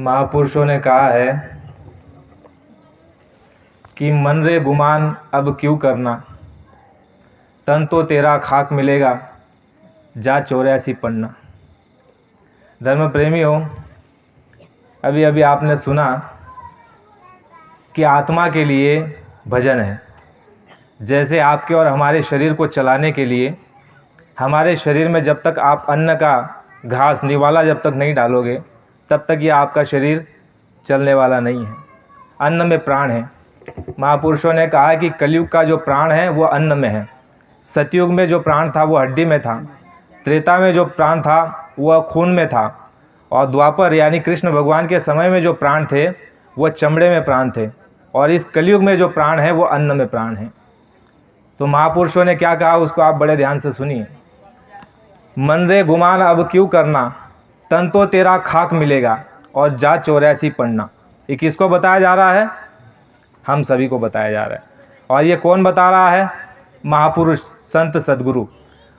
महापुरुषों ने कहा है कि मन रे गुमान अब क्यों करना, तन तो तेरा खाक मिलेगा, जा 84 पढ़ना। धर्म प्रेमियों, अभी अभी आपने सुना कि आत्मा के लिए भजन है। जैसे आपके और हमारे शरीर को चलाने के लिए हमारे शरीर में जब तक आप अन्न का घास निवाला जब तक नहीं डालोगे तब तक ये आपका शरीर चलने वाला नहीं है। अन्न में प्राण है। महापुरुषों ने कहा कि कलयुग का जो प्राण है वो अन्न में है। सतयुग में जो प्राण था वो हड्डी में था। त्रेता में जो प्राण था वह खून में था। और द्वापर यानी कृष्ण भगवान के समय में जो प्राण थे वो चमड़े में प्राण थे। और इस कलयुग में जो प्राण है वो अन्न में प्राण है। तो महापुरुषों ने क्या कहा उसको आप बड़े ध्यान से सुनिए। मन रे गुमान अब क्यों करना, तन तो तेरा खाक मिलेगा, और जा 84 पढ़ना। ये किसको बताया जा रहा है? हम सभी को बताया जा रहा है। और ये कौन बता रहा है? महापुरुष, संत, सद्गुरु।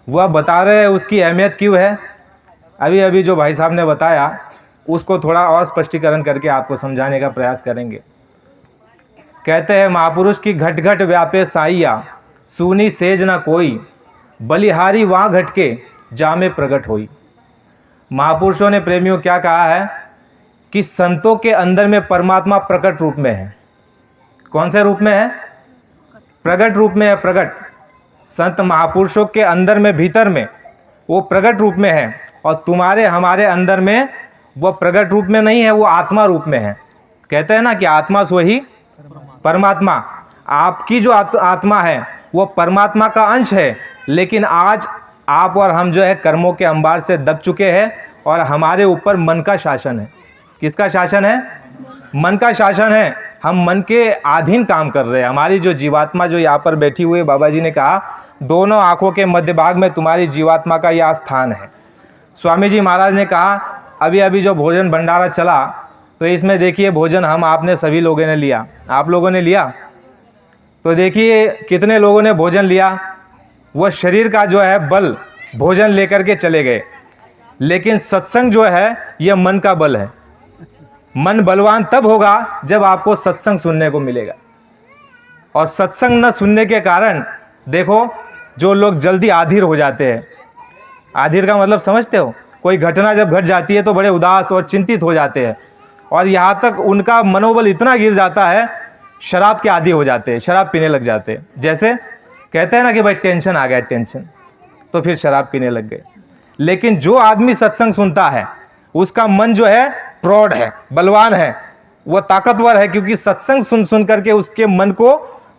वह बता रहे हैं। उसकी अहमियत क्यों है अभी अभी जो भाई साहब ने बताया उसको थोड़ा और स्पष्टीकरण करके आपको समझाने का प्रयास करेंगे। कहते हैं महापुरुष की घट घट व्यापे साइया, सूनी सेज ना कोई, बलिहारी वहाँ घट के जामे प्रगट होई। महापुरुषों ने प्रेमियों क्या कहा है कि संतों के अंदर में परमात्मा प्रकट रूप में है। कौन से रूप में है? प्रगट रूप में है। प्रगट संत महापुरुषों के अंदर में, भीतर में वो प्रगट रूप में है। और तुम्हारे हमारे अंदर में वो प्रगट रूप में नहीं है, वो आत्मा रूप में है। कहते हैं ना कि आत्मा सो ही परमात्मा। आपकी जो आत्मा है वो परमात्मा का अंश है। लेकिन आज आप और हम जो है कर्मों के अंबार से दब चुके हैं और हमारे ऊपर मन का शासन है। किसका शासन है? मन का शासन है। हम मन के अधीन काम कर रहे हैं। हमारी जो जीवात्मा जो यहाँ पर बैठी हुई है, बाबा जी ने कहा दोनों आँखों के मध्य भाग में तुम्हारी जीवात्मा का यह स्थान है। स्वामी जी महाराज ने कहा अभी अभी जो भोजन भंडारा चला तो इसमें देखिए भोजन हम आपने सभी लोगों ने लिया। आप लोगों ने लिया तो देखिए कितने लोगों ने भोजन लिया। वह शरीर का जो है बल भोजन लेकर के चले गए। लेकिन सत्संग जो है यह मन का बल है। मन बलवान तब होगा जब आपको सत्संग सुनने को मिलेगा। और सत्संग न सुनने के कारण देखो जो लोग जल्दी आधीर हो जाते हैं। आधीर का मतलब समझते हो? कोई घटना जब घट जाती है तो बड़े उदास और चिंतित हो जाते हैं। और यहाँ तक उनका मनोबल इतना गिर जाता है, शराब के आदी हो जाते हैं, शराब पीने लग जाते हैं। जैसे कहते हैं ना कि भाई टेंशन आ गया, टेंशन, तो फिर शराब पीने लग गए। लेकिन जो आदमी सत्संग सुनता है उसका मन जो है प्रौढ़ है, बलवान है, वह ताकतवर है। क्योंकि सत्संग सुन सुन करके उसके मन को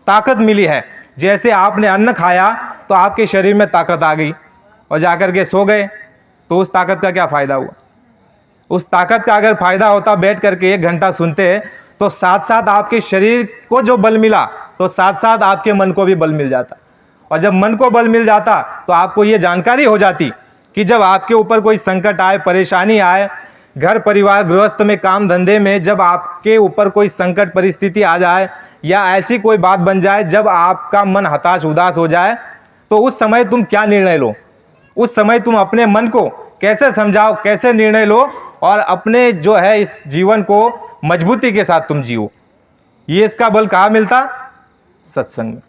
ताकत मिली है। जैसे आपने अन्न खाया तो आपके शरीर में ताकत आ गई और जाकर के सो गए, तो उस ताकत का क्या फ़ायदा हुआ? उस ताकत का अगर फ़ायदा होता बैठ करके 1 घंटा सुनते तो साथ साथ आपके शरीर को जो बल मिला तो साथ साथ आपके मन को भी बल मिल जाता। और जब मन को बल मिल जाता तो आपको ये जानकारी हो जाती कि जब आपके ऊपर कोई संकट आए, परेशानी आए, घर परिवार गृहस्थ में, काम धंधे में, जब आपके ऊपर कोई संकट परिस्थिति आ जाए या ऐसी कोई बात बन जाए जब आपका मन हताश उदास हो जाए तो उस समय तुम क्या निर्णय लो? उस समय तुम अपने मन को कैसे समझाओ, कैसे निर्णय लो और अपने जो है इस जीवन को मजबूती के साथ तुम जियो। ये इसका बल कहाँ मिलता? सत्संग में।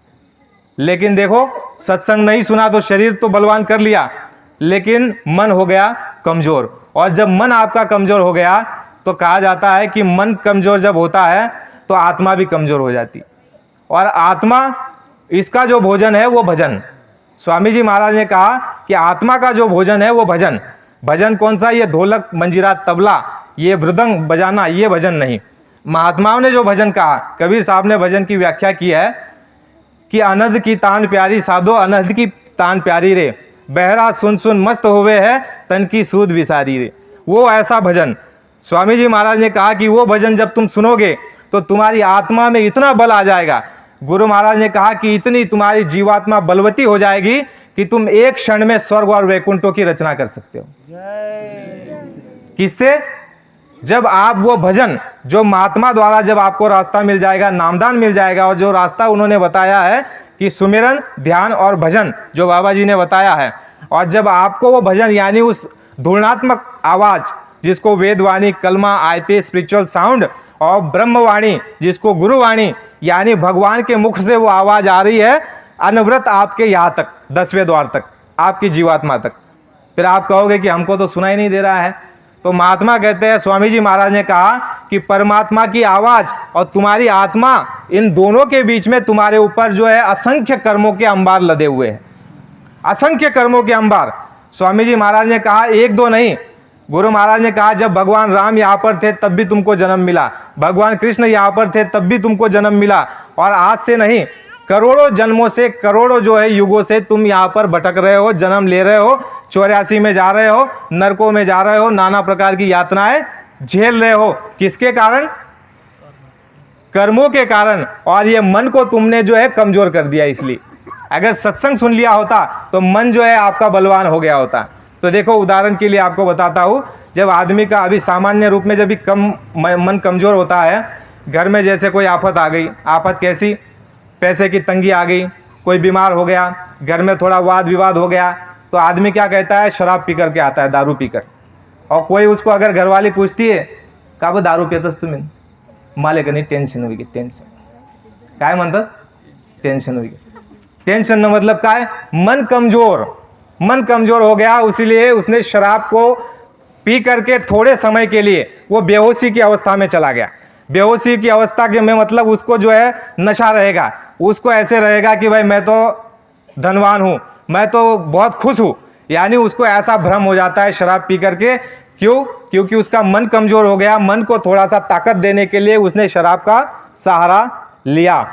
लेकिन देखो सत्संग नहीं सुना तो शरीर तो बलवान कर लिया लेकिन मन हो गया कमजोर। और जब मन आपका कमजोर हो गया तो कहा जाता है कि मन कमजोर जब होता है तो आत्मा भी कमजोर हो जाती। और आत्मा, इसका जो भोजन है वो भजन। स्वामी जी महाराज ने कहा कि आत्मा का जो भोजन है वो भजन। भजन कौन सा? ये ढोलक, मंजीरा, तबला, ये मृदंग बजाना, ये भजन नहीं। महात्माओं ने जो भजन कहा, कबीर साहब ने भजन की व्याख्या की है कि अनहद की तान प्यारी साधो, अनहद की तान प्यारी रे, बहरा सुन सुन मस्त हुए है, तन की सूद विसारी रे। वो ऐसा भजन स्वामी जी महाराज ने कहा कि वो भजन जब तुम सुनोगे तो तुम्हारी आत्मा में इतना बल आ जाएगा। गुरु महाराज ने कहा कि इतनी तुम्हारी जीवात्मा बलवती हो जाएगी कि तुम एक क्षण में स्वर्ग और वैकुंठों की रचना कर सकते हो। किससे? जब आप वो भजन जो महात्मा द्वारा जब आपको रास्ता मिल जाएगा, नामदान मिल जाएगा, और जो रास्ता उन्होंने बताया है कि सुमिरन, ध्यान और भजन जो बाबा जी ने बताया है, और जब आपको वो भजन यानी उस धुरणात्मक आवाज जिसको वेदवाणी, कलमा, आयते, स्पिरिचुअल साउंड, और ब्रह्मवाणी जिसको गुरुवाणी, यानी भगवान के मुख से वो आवाज़ आ रही है अनवरत आपके यहाँ तक, 10वें द्वार तक, आपकी जीवात्मा तक। फिर आप कहोगे कि हमको तो सुनाई नहीं दे रहा है। तो महात्मा कहते हैं, स्वामी जी महाराज ने कहा कि परमात्मा की आवाज़ और तुम्हारी आत्मा, इन दोनों के बीच में तुम्हारे ऊपर जो है असंख्य कर्मों के अंबार लदे हुए हैं, असंख्य कर्मों के अंबार। स्वामी जी महाराज ने कहा, एक दो नहीं, गुरु महाराज ने कहा जब भगवान राम यहाँ पर थे तब भी तुमको जन्म मिला, भगवान कृष्ण यहाँ पर थे तब भी तुमको जन्म मिला, और आज से नहीं, करोड़ों जन्मों से, करोड़ों जो है युगों से तुम यहाँ पर भटक रहे हो, जन्म ले रहे हो, 84 में जा रहे हो, नरकों में जा रहे हो, नाना प्रकार की यातनाएं झेल रहे हो। किसके कारण? कर्मों के कारण। और ये मन को तुमने जो है कमजोर कर दिया। इसलिए अगर सत्संग सुन लिया होता तो मन जो है आपका बलवान हो गया होता। तो देखो, उदाहरण के लिए आपको बताता हूँ, जब आदमी का अभी सामान्य रूप में जब भी मन कमज़ोर होता है, घर में जैसे कोई आफत आ गई, आफत कैसी, पैसे की तंगी आ गई, कोई बीमार हो गया, घर में थोड़ा वाद विवाद हो गया, तो आदमी क्या कहता है, शराब पी करके आता है, दारू पी कर। और कोई उसको अगर घरवाली पूछती है, का दारू पियतस तुम्ही, माले का नहीं, टेंशन हुई, टेंशन काय म्हणतस, टेंशन हुई। टेंशन न मतलब क्या है, मन कमजोर, मन कमजोर हो गया, इसीलिए उसने शराब को पी करके थोड़े समय के लिए वो बेहोशी की अवस्था में चला गया। बेहोशी की अवस्था के में मतलब उसको जो है नशा रहेगा, उसको ऐसे रहेगा कि भाई मैं तो धनवान हूँ, मैं तो बहुत खुश हूँ, यानी उसको ऐसा भ्रम हो जाता है शराब पी करके। क्यों? क्योंकि उसका मन कमजोर हो गया। मन को थोड़ा सा ताकत देने के लिए उसने शराब का सहारा लिया,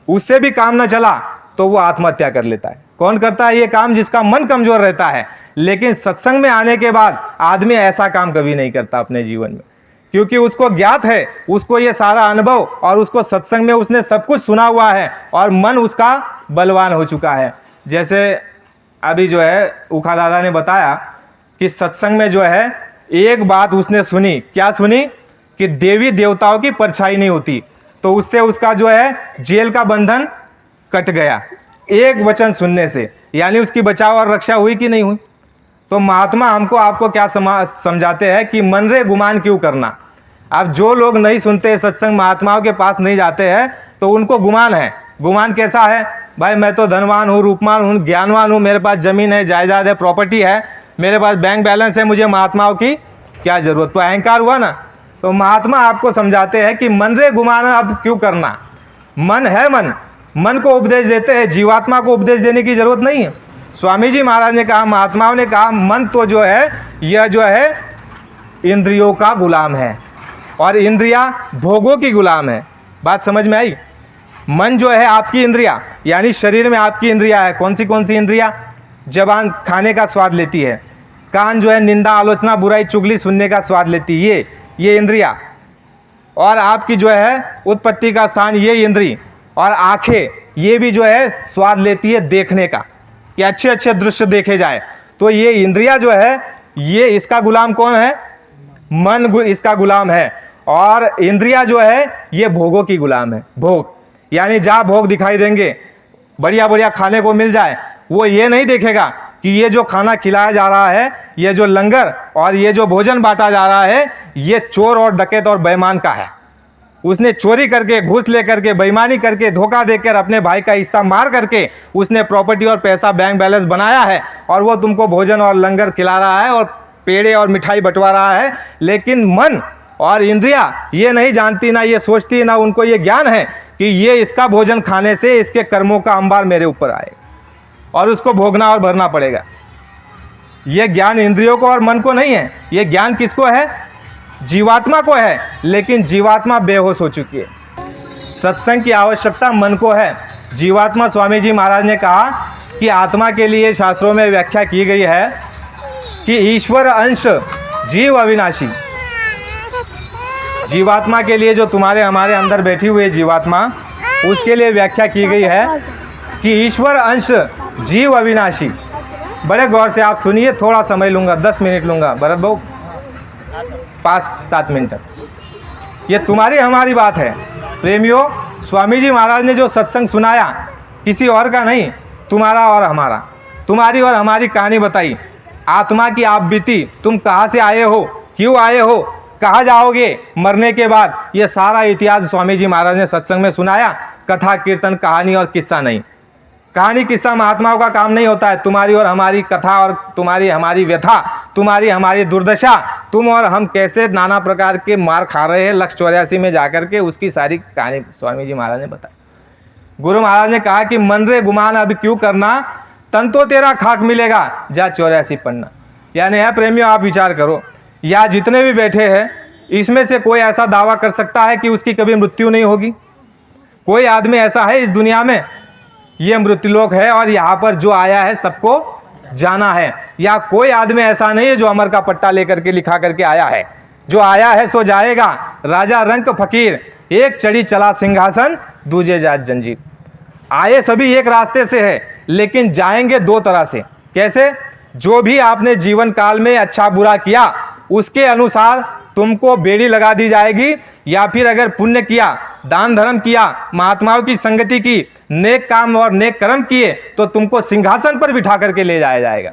उससे भी काम न चला तो वो आत्महत्या कर लेता है। कौन करता है ये काम? जिसका मन कमजोर रहता है। लेकिन सत्संग में आने के बाद आदमी ऐसा काम कभी नहीं करता अपने जीवन में, क्योंकि उसको ज्ञात है, उसको ये सारा अनुभव, और उसको सत्संग में उसने सब कुछ सुना हुआ है, और मन उसका बलवान हो चुका है। जैसे अभी जो है उखा दादा ने बताया कि सत्संग में जो है एक बात उसने सुनी, क्या सुनी? कि देवी देवताओं की परछाई नहीं होती, तो उससे उसका जो है जेल का बंधन कट गया, एक वचन सुनने से। यानी उसकी बचाव और रक्षा हुई कि नहीं हुई? तो महात्मा हमको आपको क्या समझाते हैं कि मन रे गुमान क्यों करना। अब जो लोग नहीं सुनते सत्संग, महात्माओं के पास नहीं जाते हैं, तो उनको गुमान है। गुमान कैसा है? भाई मैं तो धनवान हूँ, रूपमान हूँ, ज्ञानवान हूँ, मेरे पास ज़मीन है, जायदाद है, प्रॉपर्टी है, मेरे पास बैंक बैलेंस है, मुझे महात्माओं की क्या ज़रूरत। तो अहंकार हुआ ना। तो महात्मा आपको समझाते हैं कि मन रे गुमान अब क्यों करना। मन है, मन को उपदेश देते हैं, जीवात्मा को उपदेश देने की जरूरत नहीं है। स्वामी जी महाराज ने कहा, महात्माओं ने कहा, मन तो जो है यह जो है इंद्रियों का गुलाम है, और इंद्रियां भोगों की गुलाम है। बात समझ में आई? मन जो है आपकी इंद्रिया, यानी शरीर में आपकी इंद्रिया है। कौन सी इंद्रिया? जबान खाने का स्वाद लेती है, कान जो है निंदा, आलोचना, बुराई, चुगली सुनने का स्वाद लेती है, ये इंद्रिया। और आपकी जो है उत्पत्ति का स्थान ये इंद्री, और आंखें ये भी जो है स्वाद लेती है देखने का, कि अच्छे अच्छे दृश्य देखे जाए। तो ये इंद्रिया जो है, ये इसका गुलाम कौन है? मन इसका गुलाम है। और इंद्रिया जो है ये भोगों की गुलाम है। भोग यानी जहाँ भोग दिखाई देंगे, बढ़िया बढ़िया खाने को मिल जाए, वो ये नहीं देखेगा कि ये जो खाना खिलाया जा रहा है, ये जो लंगर और ये जो भोजन बांटा जा रहा है, ये चोर और डकैत और बेईमान का है। उसने चोरी करके, घूस लेकर के, बेईमानी करके, धोखा देकर, अपने भाई का हिस्सा मार करके उसने प्रॉपर्टी और पैसा, बैंक बैलेंस बनाया है, और वो तुमको भोजन और लंगर खिला रहा है और पेड़े और मिठाई बंटवा रहा है। लेकिन मन और इंद्रिया ये नहीं जानती, ना ये सोचती, ना उनको ये ज्ञान है कि ये इसका भोजन खाने से इसके कर्मों का अंबार मेरे ऊपर आएगा और उसको भोगना और भरना पड़ेगा। ये ज्ञान इंद्रियों को और मन को नहीं है। ये ज्ञान किसको है? जीवात्मा को है। लेकिन जीवात्मा बेहोश हो चुकी है। सत्संग की आवश्यकता मन को है। जीवात्मा, स्वामी जी महाराज ने कहा कि आत्मा के लिए शास्त्रों में व्याख्या की गई है कि ईश्वर अंश जीव अविनाशी। जीवात्मा के लिए, जो तुम्हारे हमारे अंदर बैठी हुई है जीवात्मा, उसके लिए व्याख्या की गई है कि ईश्वर अंश जीव अविनाशी। बड़े गौर से आप सुनिए, थोड़ा समय लूँगा, 10 मिनट लूँगा, भरत भाऊ 5-7 मिनट तक। ये तुम्हारी हमारी बात है प्रेमियों। स्वामी जी महाराज ने जो सत्संग सुनाया, किसी और का नहीं, तुम्हारा और हमारा, तुम्हारी और हमारी कहानी बताई। आत्मा की आप बीती, तुम कहाँ से आए हो, क्यों आए हो, कहाँ जाओगे मरने के बाद, ये सारा इतिहास स्वामी जी महाराज ने सत्संग में सुनाया। कथा कीर्तन कहानी और किस्सा नहीं। कहानी किस्सा महात्माओं का काम नहीं होता है। तुम्हारी और हमारी कथा और तुम्हारी हमारी व्यथा, तुम्हारी हमारी दुर्दशा, तुम और हम कैसे नाना प्रकार के मार खा रहे हैं लक्ष्य 84 में जाकर के, उसकी सारी कहानी स्वामी जी महाराज ने बताई। गुरु महाराज ने कहा कि मन रे गुमान अब क्यों करना, तन तो तेरा खाक मिलेगा, जा 84 पन्ना। यानी है प्रेमियों, आप विचार करो, या जितने भी बैठे हैं इसमें से कोई ऐसा दावा कर सकता है कि उसकी कभी मृत्यु नहीं होगी? कोई आदमी ऐसा है इस दुनिया में? ये मृत्युलोक है और यहाँ पर जो आया है सबको जाना है। या कोई आदमी ऐसा नहीं है जो अमर का पट्टा लेकर के लिखा करके आया है। जो आया है सो जाएगा। राजा रंक फकीर, एक चढ़ी चला सिंहासन, दूजे जात जंजीर। आए सभी एक रास्ते से है, लेकिन जाएंगे दो तरह से। कैसे? जो भी आपने जीवन काल में अच्छा बुरा किया उसके अनुसार तुमको बेड़ी लगा दी जाएगी, या फिर अगर पुण्य किया, दान धर्म किया, महात्माओं की संगति की, नेक काम और नेक कर्म किए, तो तुमको सिंहासन पर बिठा करके ले जाया जाएगा।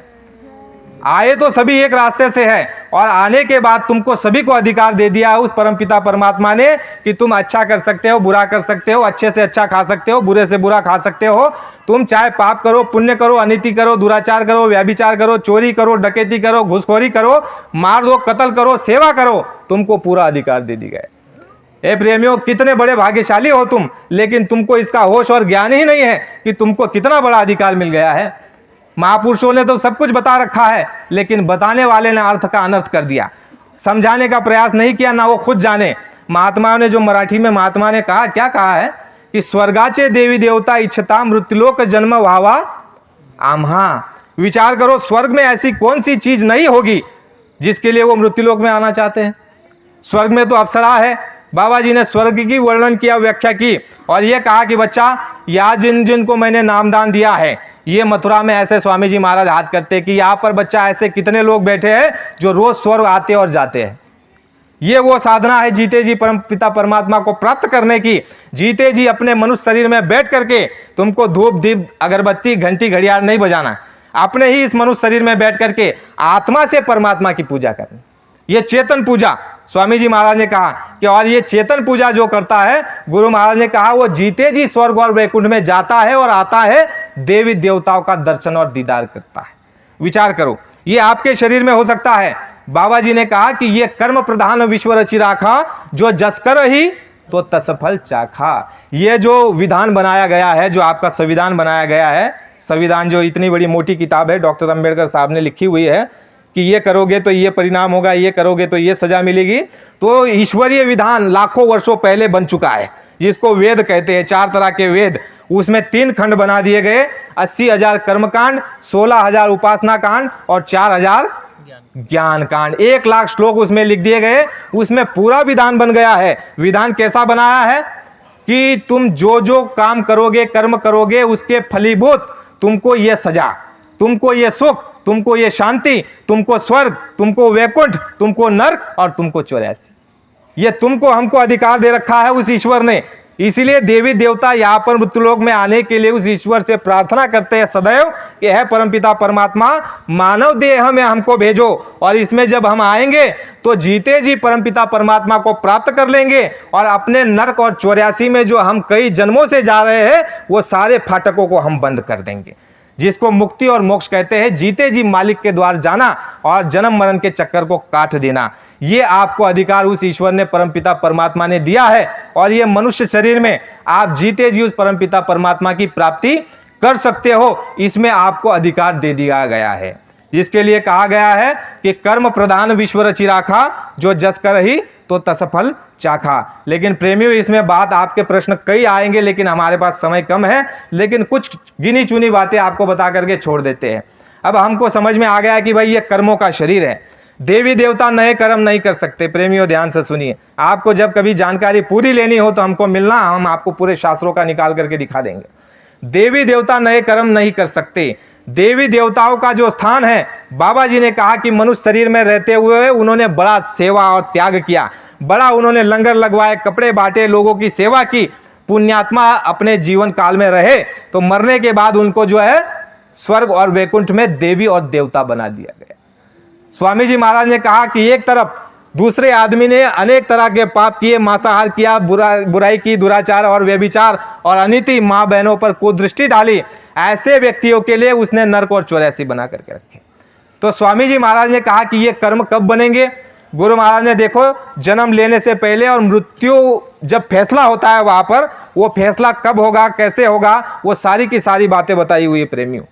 आए तो सभी एक रास्ते से है, और आने के बाद तुमको सभी को अधिकार दे दिया है उस परमपिता परमात्मा ने कि तुम अच्छा कर सकते हो, बुरा कर सकते हो, अच्छे से अच्छा खा सकते हो, बुरे से बुरा खा सकते हो। तुम चाहे पाप करो, पुण्य करो, अनीति करो, दुराचार करो, व्यभिचार करो, चोरी करो, डकैती करो, घूसखोरी करो, मार दो, कत्ल करो, सेवा करो, तुमको पूरा अधिकार दे दी गए। ए प्रेमियों, कितने बड़े भाग्यशाली हो तुम, लेकिन तुमको इसका होश और ज्ञान ही नहीं है कि तुमको कितना बड़ा अधिकार मिल गया है। महापुरुषों ने तो सब कुछ बता रखा है, लेकिन बताने वाले ने अर्थ का अनर्थ कर दिया। समझाने का प्रयास नहीं किया, ना वो खुद जाने। महात्माओं ने जो मराठी में महात्मा ने कहा, क्या कहा है कि स्वर्गाचे देवी देवता इच्छता मृत्युलोक जन्म व्हावा आम्हा। विचार करो, स्वर्ग में ऐसी कौन सी चीज नहीं होगी जिसके लिए वो मृत्युलोक में आना चाहते हैं? स्वर्ग में तो अप्सरा है। बाबा जी ने स्वर्ग की वर्णन किया, व्याख्या की, और ये कहा कि बच्चा, या जिन जिनको मैंने नामदान दिया है, ये मथुरा में ऐसे स्वामी जी महाराज हाथ करते कि यहाँ पर बच्चा ऐसे कितने लोग बैठे हैं जो रोज स्वर्ग आते और जाते हैं। ये वो साधना है जीते जी परम पिता परमात्मा को प्राप्त करने की। जीते जी अपने मनुष्य शरीर में बैठ करके तुमको धूप दीप अगरबत्ती घंटी घड़ियाल नहीं बजाना, अपने ही इस मनुष्य शरीर में बैठ करके आत्मा से परमात्मा की पूजा करनी। ये चेतन पूजा स्वामी जी महाराज ने कहा कि, और ये चेतन पूजा जो करता है, गुरु महाराज ने कहा, वो जीते जी स्वर्ग और वैकुंठ में जाता है और आता है, देवी देवताओं का दर्शन और दीदार करता है। विचार करो, ये आपके शरीर में हो सकता है। बाबा जी ने कहा कि ये कर्म प्रधान विश्व रचि राखा, जो जस कर ही तो तत्फल चाखा। ये जो विधान बनाया गया है, जो आपका संविधान बनाया गया है, संविधान जो इतनी बड़ी मोटी किताब है, डॉक्टर अंबेडकर साहब ने लिखी हुई है कि ये करोगे तो ये परिणाम होगा, ये करोगे तो ये सजा मिलेगी। तो ईश्वरीय विधान लाखों वर्षों पहले बन चुका है, जिसको वेद कहते हैं। 4 तरह के वेद, उसमें 3 खंड बना दिए गए। 80,000 कर्मकांड, 16,000 उपासना कांड और 4,000 ज्ञान कांड। 1 लाख श्लोक उसमें लिख दिए गए। उसमें पूरा विधान बन गया है। विधान कैसा बनाया है कि तुम जो जो काम करोगे, कर्म करोगे, उसके फलीभूत तुमको ये सजा, तुमको ये सुख, तुमको ये शांति, तुमको स्वर्ग, तुमको वैकुंठ, तुमको नरक और तुमको 84। ये तुमको हमको अधिकार दे रखा है उस ईश्वर ने। इसीलिए देवी देवता यहाँ पर मृत्युलोक में आने के लिए उस ईश्वर से प्रार्थना करते हैं सदैव कि है परमपिता परमात्मा, मानव देह में हमको भेजो, और इसमें जब हम आएंगे तो जीते जी परमपिता परमात्मा को प्राप्त कर लेंगे, और अपने नरक और 84 में जो हम कई जन्मों से जा रहे हैं, वो सारे फाटकों को हम बंद कर देंगे, जिसको मुक्ति और मोक्ष कहते हैं। जीते जी मालिक के द्वार जाना और जन्म मरण के चक्कर को काट देना, ये आपको अधिकार उस ईश्वर ने, परमपिता परमात्मा ने दिया है। और ये मनुष्य शरीर में आप जीते जी उस परमपिता परमात्मा की प्राप्ति कर सकते हो, इसमें आपको अधिकार दे दिया गया है। जिसके लिए कहा गया है कि कर्म प्रधान विश्व रचि राखा, जो जस कर ही तो तत्फल चाखा। लेकिन प्रेमियों, इसमें बात आपके प्रश्न कई आएंगे, लेकिन हमारे पास समय कम है, लेकिन कुछ गिनी चुनी बातें आपको बता करके छोड़ देते हैं। अब हमको समझ में आ गया कि भाई ये कर्मों का शरीर है, देवी देवता नए कर्म नहीं कर सकते। प्रेमियों ध्यान से सुनिए, आपको जब कभी जानकारी पूरी लेनी हो तो हमको मिलना, हम आपको पूरे शास्त्रों का निकाल करके दिखा देंगे। देवी देवता नए कर्म नहीं कर सकते। देवी देवताओं का जो स्थान है, बाबा जी ने कहा कि मनुष्य शरीर में रहते हुए उन्होंने बड़ा सेवा और त्याग किया, बड़ा उन्होंने लंगर लगवाए, कपड़े बांटे, लोगों की सेवा की। पुण्यात्मा अपने जीवन काल में रहे तो मरने के बाद उनको जो है स्वर्ग और वैकुंठ में देवी और देवता बना दिया गया। स्वामी जी महाराज ने कहा कि एक तरफ दूसरे आदमी ने अनेक तरह के पाप किए, मांसाहार किया, बुराई की, दुराचार और व्यभिचार और अनीति, माँ बहनों पर कुदृष्टि डाली, ऐसे व्यक्तियों के लिए उसने नरक और 84 बना करके रखे। तो स्वामी जी महाराज ने कहा कि ये कर्म कब बनेंगे। गुरु महाराज ने देखो जन्म लेने से पहले और मृत्यु जब फैसला होता है वहां पर, वो फैसला कब होगा, कैसे होगा, वो सारी की सारी बातें बताई हुई है प्रेमियों।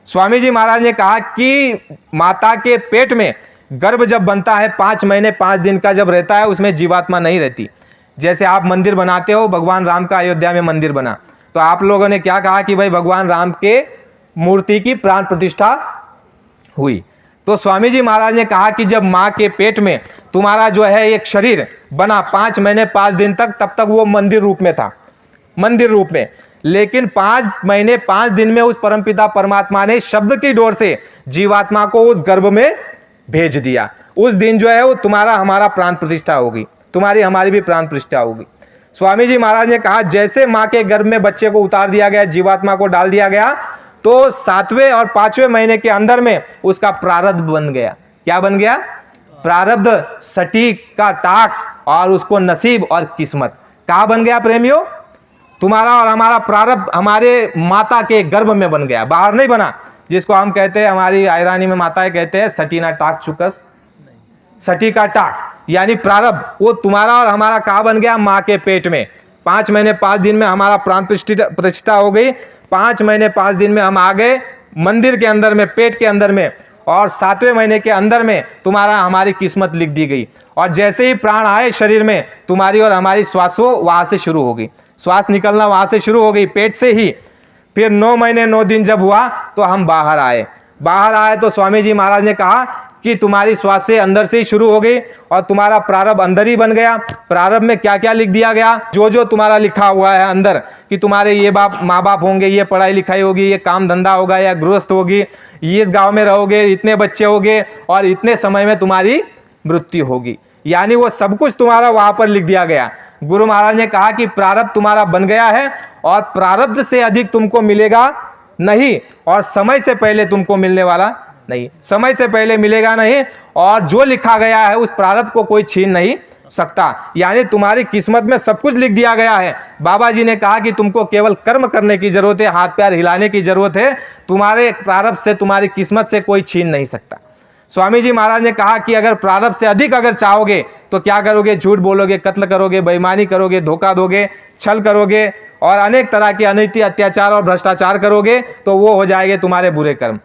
स्वामी जी महाराज ने कहा कि माता के पेट में गर्भ जब बनता है 5 महीने 5 दिन का जब रहता है, उसमें जीवात्मा नहीं रहती। जैसे आप मंदिर बनाते हो, भगवान राम का अयोध्या में मंदिर बना, तो आप लोगों ने क्या कहा कि भाई भगवान राम के मूर्ति की प्राण प्रतिष्ठा हुई। तो स्वामी जी महाराज ने कहा कि जब माँ के पेट में तुम्हारा जो है एक शरीर बना 5 महीने 5 दिन तक, तब तक वो मंदिर रूप में था, मंदिर रूप में। लेकिन 5 महीने 5 दिन में उस परमपिता परमात्मा ने शब्द की डोर से जीवात्मा को उस गर्भ में भेज दिया। उस दिन जो है वो तुम्हारा हमारा प्राण प्रतिष्ठा होगी, तुम्हारी हमारी भी प्राण प्रतिष्ठा होगी। स्वामी जी महाराज ने कहा जैसे माँ के गर्भ में बच्चे को उतार दिया गया, जीवात्मा को डाल दिया गया, तो 7वें और 5वें महीने के अंदर में उसका प्रारब्ध बन गया। क्या बन गया? प्रारब्ध, सटीक का टाक, और उसको नसीब और किस्मत। कहाँ बन गया प्रेमियों? तुम्हारा और हमारा प्रारब्ध हमारे माता के गर्भ में बन गया, बाहर नहीं बना। जिसको हम कहते हैं, हमारी आयरानी में माताएं कहते हैं सटीना टाक चुकस, सटी का टाक, यानी प्रारब्ध, वो तुम्हारा और हमारा कहाँ बन गया? माँ के पेट में। 5 महीने 5 दिन में हमारा प्राण प्रतिष्ठा हो गई। 5 महीने 5 दिन में हम आ गए मंदिर के अंदर में, पेट के अंदर में, और 7वें महीने के अंदर में तुम्हारा हमारी किस्मत लिख दी गई। और जैसे ही प्राण आए शरीर में, तुम्हारी और हमारी श्वासों वहां से शुरू हो गई, श्वास निकलना वहां से शुरू हो गई, पेट से ही। फिर 9 महीने 9 दिन जब हुआ तो हम बाहर आए। बाहर आए तो स्वामी जी महाराज ने कहा कि तुम्हारी श्वास से अंदर से ही शुरू हो गई और तुम्हारा प्रारब्ध अंदर ही बन गया। प्रारब्ध में क्या क्या लिख दिया गया? जो जो तुम्हारा लिखा हुआ है अंदर कि तुम्हारे ये माँ बाप होंगे, ये पढ़ाई लिखाई होगी, ये काम धंधा होगा या गृहस्थ होगी, ये इस गांव में रहोगे, इतने बच्चे होंगे और इतने समय में तुम्हारी मृत्यु होगी, यानी वो सब कुछ तुम्हारा वहां पर लिख दिया गया। गुरु महाराज ने कहा कि प्रारब्ध तुम्हारा बन गया है और प्रारब्ध से अधिक तुमको मिलेगा नहीं, और समय से पहले तुमको मिलने वाला नहीं, समय से पहले मिलेगा नहीं, और जो लिखा गया है उस प्रारब्ध को कोई छीन नहीं सकता। यानी तुम्हारी किस्मत में सब कुछ लिख दिया गया है। बाबा जी ने कहा कि तुमको केवल कर्म करने की जरूरत है, हाथ पैर हिलाने की जरूरत है, तुम्हारे प्रारब्ध से, तुम्हारी किस्मत से कोई छीन नहीं सकता। स्वामी जी महाराज ने कहा कि अगर प्रारब्ध से अधिक अगर चाहोगे तो क्या करोगे? झूठ बोलोगे, कत्ल करोगे, बेईमानी करोगे, धोखा दोगे, छल करोगे और अनेक तरह के अनैति अत्याचार और भ्रष्टाचार करोगे, तो वो हो जाएंगे तुम्हारे बुरे कर्म।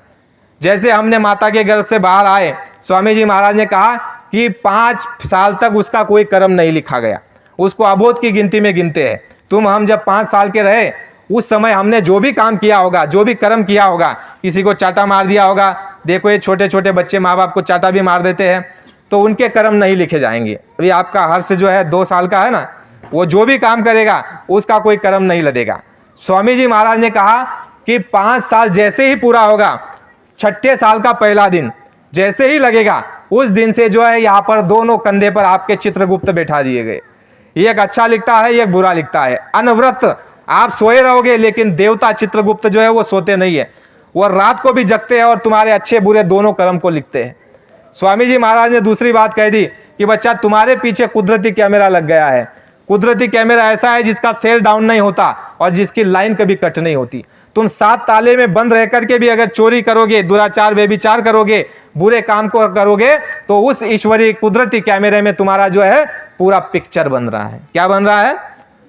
जैसे हमने माता के गर्भ से बाहर आए, स्वामी जी महाराज ने कहा कि 5 साल तक उसका कोई कर्म नहीं लिखा गया, उसको अबोध की गिनती में गिनते हैं। हम जब 5 साल के रहे, उस समय हमने जो भी काम किया होगा, जो भी कर्म किया होगा, किसी को चाटा मार दिया होगा, देखो ये छोटे छोटे बच्चे माँ बाप को चाटा भी मार देते हैं, तो उनके कर्म नहीं लिखे जाएंगे। अभी आपका हर्ष जो है 2 साल का है ना, वो जो भी काम करेगा उसका कोई कर्म नहीं लगेगा। स्वामी जी महाराज ने कहा कि 5 साल जैसे ही पूरा होगा, 6ठे साल का पहला दिन जैसे ही लगेगा, उस दिन से जो है यहाँ पर दोनों कंधे पर आपके चित्रगुप्त बैठा दिए गए। एक अच्छा लिखता है, एक बुरा लिखता है। अनवरत आप सोए रहोगे, लेकिन देवता चित्रगुप्त जो है वो सोते नहीं है, वो रात को भी जगते हैं और तुम्हारे अच्छे बुरे दोनों कर्म को लिखते हैं। स्वामी जी महाराज ने दूसरी बात कह दी कि बच्चा तुम्हारे पीछे कुदरती कैमरा लग गया है। कुदरती कैमरा ऐसा है जिसका सेल डाउन नहीं होता और जिसकी लाइन कभी कट नहीं होती। तुम 7 ताले में बंद रह करके भी अगर चोरी करोगे, दुराचार व्यभिचार करोगे, बुरे काम को करोगे, तो उस ईश्वरीय कुदरती कैमरे में तुम्हारा जो है पूरा पिक्चर बन रहा है। क्या बन रहा है?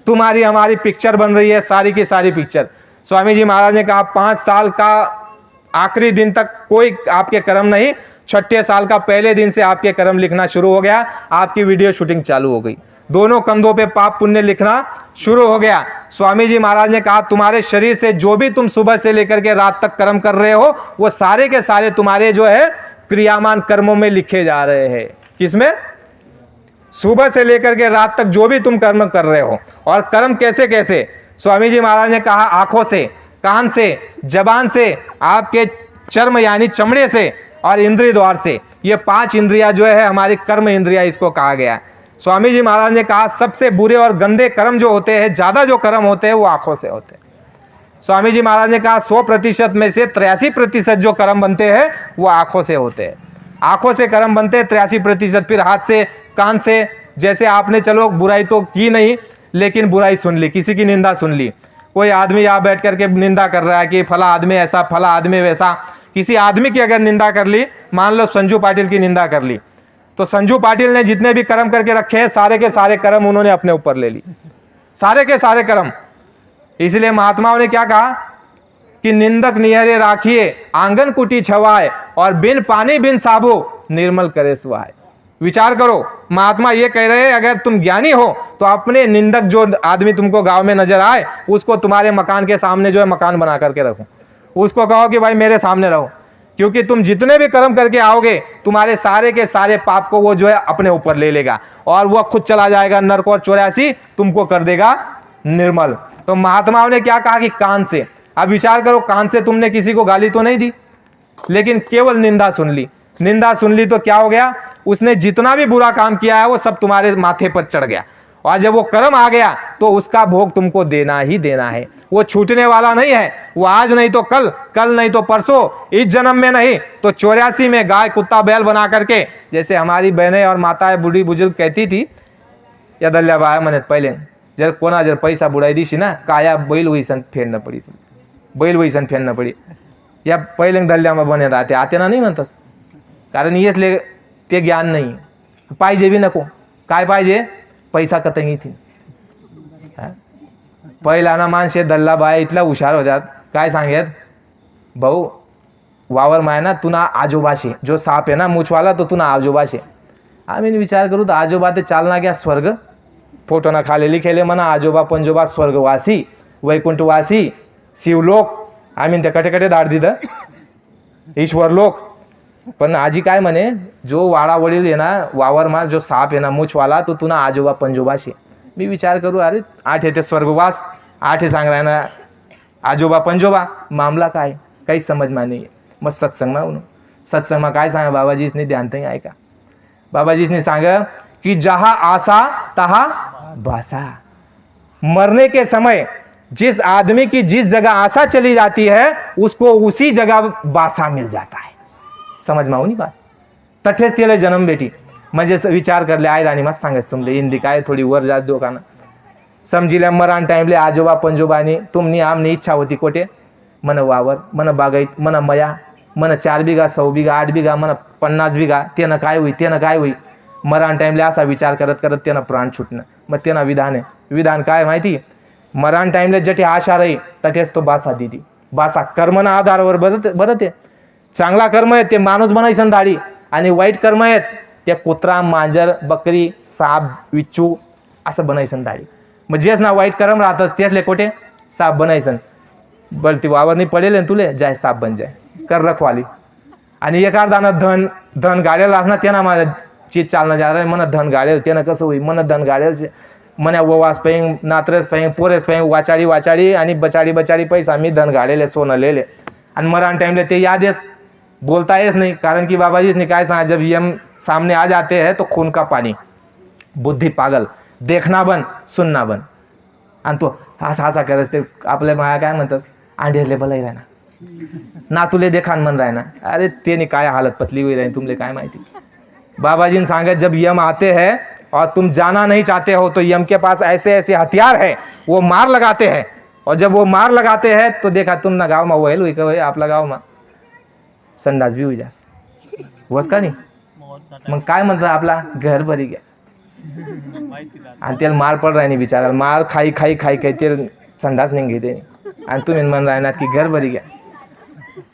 तुम्हारी हमारी पिक्चर बन रही है, सारी की सारी पिक्चर। स्वामी जी महाराज ने कहा 5 साल का आखिरी दिन तक कोई आपके कर्म नहीं, 6ठे साल का पहले दिन से आपके कर्म लिखना शुरू हो गया, आपकी वीडियो शूटिंग चालू हो गई, दोनों कंधों पे पाप पुण्य लिखना शुरू हो गया। स्वामी जी महाराज ने कहा तुम्हारे शरीर से जो भी तुम सुबह से लेकर के रात तक कर्म कर रहे हो, वो सारे के सारे तुम्हारे जो है क्रियामान कर्मों में लिखे जा रहे हैं। किसमें? सुबह से लेकर के रात तक जो भी तुम कर्म कर रहे हो। और कर्म कैसे कैसे? स्वामी जी महाराज ने कहा आंखों से, कान से, जबान से, आपके चर्म यानी चमड़े से और इंद्रिय द्वार से। ये 5 इंद्रियां जो है हमारी कर्म इंद्रिया, इसको कहा गया है। स्वामी जी महाराज ने कहा सबसे बुरे और गंदे कर्म जो होते हैं, ज्यादा जो कर्म होते हैं वो आंखों से होते हैं। स्वामी जी महाराज ने कहा 100% में से 83% जो कर्म बनते हैं वो आंखों से होते हैं। आंखों से कर्म बनते 83%, फिर हाथ से, कान से। जैसे आपने चलो बुराई तो की नहीं, लेकिन बुराई सुन ली, किसी की निंदा सुन ली। कोई आदमी यहाँ बैठ करके निंदा कर रहा है कि फला आदमी ऐसा, फला आदमी वैसा। किसी आदमी की अगर निंदा कर ली, मान लो संजू पाटिल की निंदा कर ली, तो संजू पाटिल ने जितने भी कर्म करके रखे हैं, सारे के सारे कर्म उन्होंने अपने ऊपर ले ली, सारे के सारे कर्म। इसलिए महात्माओं ने क्या कहा कि निंदक निहरे राखिए, आंगन कुटी छवाए, और बिन पानी बिन साबो निर्मल करे सुहाए। विचार करो, महात्मा ये कह रहे हैं अगर तुम ज्ञानी हो तो अपने निंदक जो आदमी तुमको गांव में नजर आए, उसको तुम्हारे मकान के सामने जो है मकान बना करके रखो, उसको कहो कि भाई मेरे सामने रहो, क्योंकि तुम जितने भी कर्म करके आओगे, तुम्हारे सारे के सारे पाप को वो जो है अपने ऊपर ले लेगा, और वह खुद चला जाएगा नरक, और 84 तुमको कर देगा निर्मल। तो महात्माओं ने क्या कहा कि कान से। अब विचार करो, कान से तुमने किसी को गाली तो नहीं दी, लेकिन केवल निंदा सुन ली। निंदा सुन ली तो क्या हो गया, उसने जितना भी बुरा काम किया है वो सब तुम्हारे माथे पर चढ़ गया, और जब वो कर्म आ गया तो उसका भोग तुमको देना ही देना है। वो छूटने वाला नहीं है, वो आज नहीं तो कल, कल नहीं तो परसों, इस जन्म में नहीं तो 84 में गाय कुत्ता बैल बना करके, जैसे हमारी बहनें और माताएं बूढ़ी बुजुर्ग कहती थी, या दल्या बाय मने पहले जर कोना जर पैसा बुडाई दिशी ना, काया बैल वैसन फेर्न पडी, बैल वैसन फेर्न पडी, या पहिले दल्यामा बनेर राहते, आतेना नाही म्हणतस, कारण येथले ते ज्ञान नाही पाहिजे बी नको। काय पाहिजे, पैसा कतंगी थी। पहिला ना माणसे दल्ला बाय इतला हुशार होत्यात, काय सांगेत, भाऊ वावर माय ना तुना आजोबाशे, जो साप आहे ना मूछवाला तो तुना आजोबाशे। आम्ही विचार करू तर आजोबा ते चालना गया स्वर्ग, फोटो ना खाली लिखेले म्हणा आजोबा पंजोबा स्वर्गवासी, वैकुंठवासी, शिवलोक, आम्ही त्या कटे कटे दाड दिलं ईश्वरलोक। पण आजी काय म्हणे, जो वाडा वडील आहे ना वावरमा जो साप आहे ना मूछवाला तो तुना आजोबा पंजोबाशे। मी विचार करू, अरे 8 येते स्वर्गवास, 8 सांग रहा है ना आजोबा पंजोबा, मामला काय, काही समझ में नहीं। मग सत्संग में काय सांगा बाबाजी इसने ध्यान तंग ऐका। बाबाजी इसने सांगा कि जहां आसा तहा बासा। मरने के समय जिस आदमी की जिस जगह आशा चली जाती है उसको उसी जगह बासा मिल जाता है। समझ में नहीं बात। तठेच त्याला जन्म बेटी म्हणजे विचार करले आई राणी मस्त सांगायचं तुमले हिंदी काय थोडी वर जात दो का ना समजिल्या मरान टाइमले आजोबा पंजोबानी तुमनी आमनी इच्छा होती कोटे मन वावर मन बागायत मन मया मन 4 बिघा 100 बिघा 8 बिघा मन 50 बिघा त्यानं काय होई मरान टाइमले असा विचार करत करत त्यानं प्राण छुटणं। मग त्यानं विधान काय माहिती, मरान टाइमले जटे आशा रही तटेच तो बासा दिदी। बासा कर्मना आधारावर बदते, चांगला कर्म आहे ते माणूस बनायचं दाढी, आणि वाईट कर्म आहेत ते कुत्रा मांजर बकरी साप विच्चू असं बनायचं दाढी। मग जेच ना वाईट कर्म राहतच त्यातले कोठे साप बनायचं। बलती वावर नाही पडेल तुले जाय साप बन जाय कर रखवाली। आणि एखादानं धन गाडेल असणार त्यानं माझं चीज चालणं जा रहा है, मन धन गाडेल त्यानं कसं होईल, मन धन गाडेल मन्या ववास पाहिजे नात्रेस पाहिजे पोरेस पाहिजे वाचाडी आणि बचाडी पैसा मी धन गाडेले सोनं लेले। आणि मरण टाइमले ते यादेस बोलता है नहीं, कारण कि बाबा जी ने कहा सांगा जब यम सामने आ जाते हैं तो खून का पानी, बुद्धि पागल, देखना बन सुनना बन। आणि तो हसा करत ते आपल्या माया काय म्हणतात आंधेरले भलाई राहना ना तुले देखान मन राहना। अरे तेने काय हालत पतली हुई रही तुमले काय माहिती। बाबा जी ने सांगा जब यम आते हैं और तुम जाना नहीं चाहते हो तो यम के पास ऐसे ऐसे हथियार है वो मार लगाते हैं, और जब वो मार लगाते हैं तो देखा तुम ना गाँव में वहेल हुई का आपला गाँव में संडास भी हुई जास वस का नाही। मग काय म्हणतात आपला घर भरी गया आणि त्याला मार पड राही नाही बिचारा, मार खाई ते संडास नाही घेते आणि तुम्ही म्हण राहणार की घर भरी गया।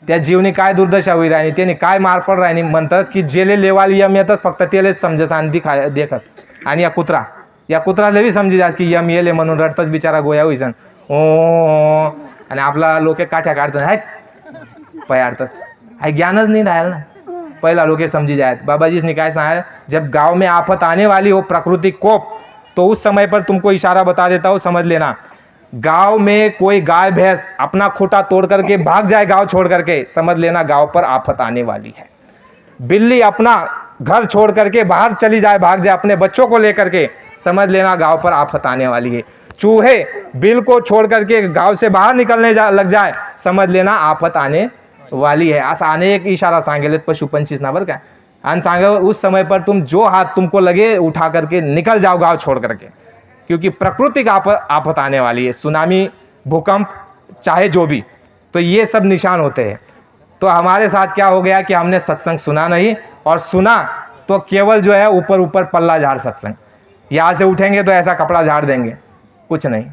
त्या जीवनी काय दुर्दशा होई राहिली त्याने काय मार पड राहिली म्हणतास की जेले लेवाल यम येतच फक्त तेलेच समजस आणि दिखा देखस। आणि या कुत्राला बी समजी जास की यम येले म्हणून रडतच बिचारा गोया होईसन ओ, आणि आपला लोके काठ्या काढतात हाय पयाडतस हाय ज्ञानच नहीं राहिल ना। पहला लोग समझी जाए। बाबा जी ने क्या कहा, जब गांव में आफत आने वाली हो प्राकृतिक कोप तो उस समय पर तुमको इशारा बता देता हूँ समझ लेना। गांव में कोई गाय भैंस अपना खूंटा तोड़ करके भाग जाए गांव छोड़ करके, समझ लेना गांव पर आफत आने वाली है। बिल्ली अपना घर छोड़ करके बाहर चली जाए भाग जाए अपने बच्चों को लेकर के, समझ लेना गांव पर आफत आने वाली है। चूहे बिल को छोड़ करके गांव से बाहर निकलने लग जाए, समझ लेना आफत आने वाली है। असा अनेक इशारा सांगेलेत पशु पंचीस ना बरं का। अनसांग उस समय पर तुम जो हाथ तुमको लगे उठा करके निकल जाओ गाँव छोड़ करके, क्योंकि प्राकृतिक आफत आने वाली है, सुनामी, भूकंप, चाहे जो भी। तो ये सब निशान होते हैं। तो हमारे साथ क्या हो गया कि हमने सत्संग सुना नहीं, और सुना तो केवल जो है ऊपर ऊपर पल्ला झाड़ सत्संग, यहाँ से उठेंगे तो ऐसा कपड़ा झाड़ देंगे, कुछ नहीं।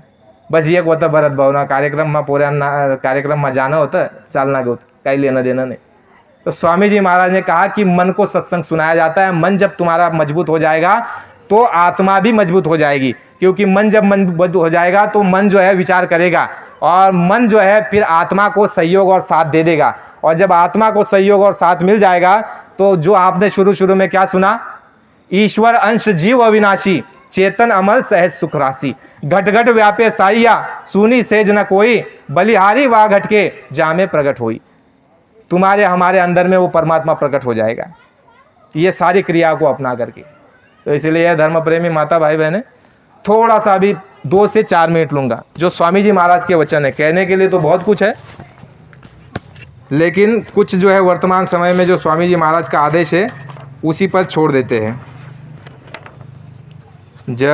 बस एक होतं भरत भावना, कार्यक्रम में पोऱ्यांना कार्यक्रम में जाना होता, चालना होतं, काही लेना देना नहीं। तो स्वामी जी महाराज ने कहा कि मन को सत्संग सुनाया जाता है। मन जब तुम्हारा मजबूत हो जाएगा तो आत्मा भी मजबूत हो जाएगी, क्योंकि मन जब मजबूत हो जाएगा तो मन जो है विचार करेगा, और मन जो है फिर आत्मा को सहयोग और साथ दे देगा। और जब आत्मा को सहयोग और साथ मिल जाएगा तो जो आपने शुरू में क्या सुना, ईश्वर अंश जीव अविनाशी, चेतन अमल सहज सुख राशि, घट घट व्यापे साइया, सुनी सेज न कोई, बलिहारी वा घट के जामे प्रकट होई। तुम्हारे हमारे अंदर में वो परमात्मा प्रकट हो जाएगा, ये सारी क्रिया को अपना करके। तो इसलिए धर्म प्रेमी माता भाई बहने, थोड़ा सा अभी 2 से 4 मिनट लूँगा। जो स्वामी जी महाराज के वचन है, कहने के लिए तो बहुत कुछ है, लेकिन कुछ जो है वर्तमान समय में जो स्वामी जी महाराज का आदेश है उसी पर छोड़ देते हैं। जय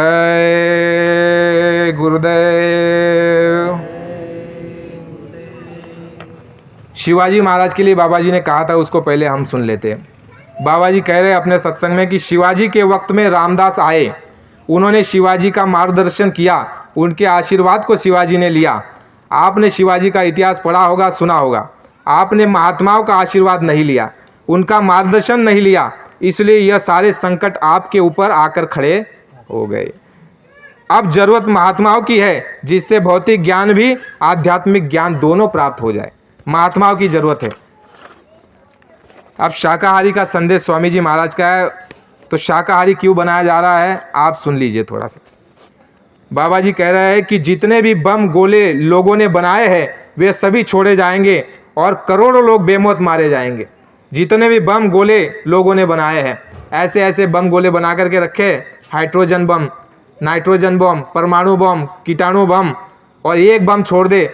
गुरुदेव। शिवाजी महाराज के लिए बाबा जी ने कहा था, उसको पहले हम सुन लेते हैं। बाबा जी कह रहे हैं अपने सत्संग में कि शिवाजी के वक्त में रामदास आए, उन्होंने शिवाजी का मार्गदर्शन किया, उनके आशीर्वाद को शिवाजी ने लिया। आपने शिवाजी का इतिहास पढ़ा होगा, सुना होगा। आपने महात्माओं का आशीर्वाद नहीं लिया, उनका मार्गदर्शन नहीं लिया, इसलिए यह सारे संकट आपके ऊपर आकर खड़े हो गए। अब जरूरत महात्माओं की है, जिससे भौतिक ज्ञान भी आध्यात्मिक ज्ञान दोनों प्राप्त हो जाए। महात्माओं की जरूरत है। अब शाकाहारी का संदेश स्वामी जी महाराज का है, तो शाकाहारी क्यों बनाया जा रहा है आप सुन लीजिए थोड़ा सा। बाबा जी कह रहे हैं कि जितने भी बम गोले लोगों ने बनाए हैं वे सभी छोड़े जाएंगे और करोड़ों लोग बेमौत मारे जाएंगे। जितने भी बम गोले लोगों ने बनाए हैं, ऐसे ऐसे बम गोले बना करके रखे, हाइड्रोजन बम, नाइट्रोजन बम, परमाणु बम, कीटाणु बम, और एक बम छोड़ दे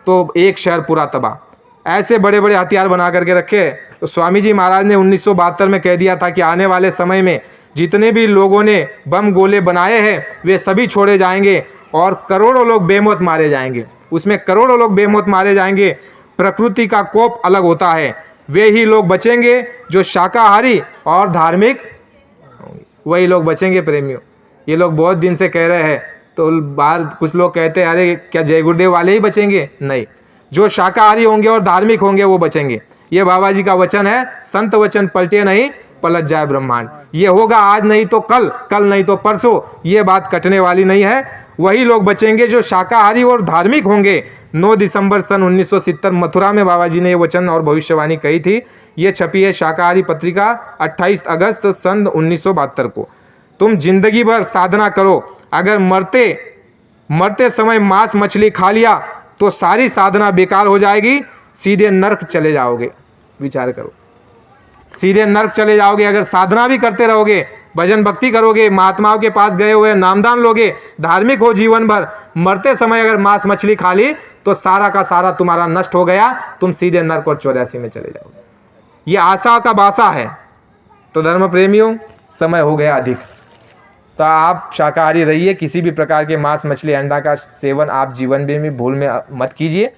तो एक शहर पूरा तबाह। ऐसे बड़े बड़े हथियार बना करके रखे। तो स्वामी जी महाराज ने 1972 में कह दिया था कि आने वाले समय में जितने भी लोगों ने बम गोले बनाए हैं वे सभी छोड़े जाएंगे और करोड़ों लोग बेमौत मारे जाएंगे। उसमें करोड़ों लोग बेमौत मारे जाएंगे। प्रकृति का कोप अलग होता है। वे ही लोग बचेंगे जो शाकाहारी और धार्मिक, वही लोग बचेंगे। प्रेमियों, ये लोग बहुत दिन से कह रहे हैं, तो बाहर कुछ लोग कहते हैं अरे क्या जय गुरुदेव वाले ही बचेंगे? नहीं, जो शाकाहारी होंगे और धार्मिक होंगे वो बचेंगे। ये बाबा जी का वचन है, संत वचन पलटे नहीं पलट जाए ब्रह्मांड। ये होगा आज नहीं तो कल, कल नहीं तो परसों, ये बात कटने वाली नहीं है। वही लोग बचेंगे जो शाकाहारी और धार्मिक होंगे। 9 दिसंबर सन 1970 मथुरा में बाबा जी ने ये वचन और भविष्यवाणी कही थी। ये छपी है शाकाहारी पत्रिका 28 अगस्त सन 1972 को। तुम जिंदगी भर साधना करो, अगर मरते समय मांस मछली खा लिया तो सारी साधना बेकार हो जाएगी, सीधे नरक चले जाओगे। विचार करो, सीधे नरक चले जाओगे। अगर साधना भी करते रहोगे, भजन भक्ति करोगे, महात्माओं के पास गए हुए नामदान लोगे, धार्मिक हो जीवन भर, मरते समय अगर मांस मछली खा ली तो सारा का सारा तुम्हारा नष्ट हो गया, तुम सीधे नरक और 84 में चले जाओगे। ये आशा का बासा है। तो धर्म प्रेमियों, समय हो गया अधिक, तो आप शाकाहारी रहिए। किसी भी प्रकार के मांस मछली अंडा का सेवन आप जीवन में भी भूल में मत कीजिए।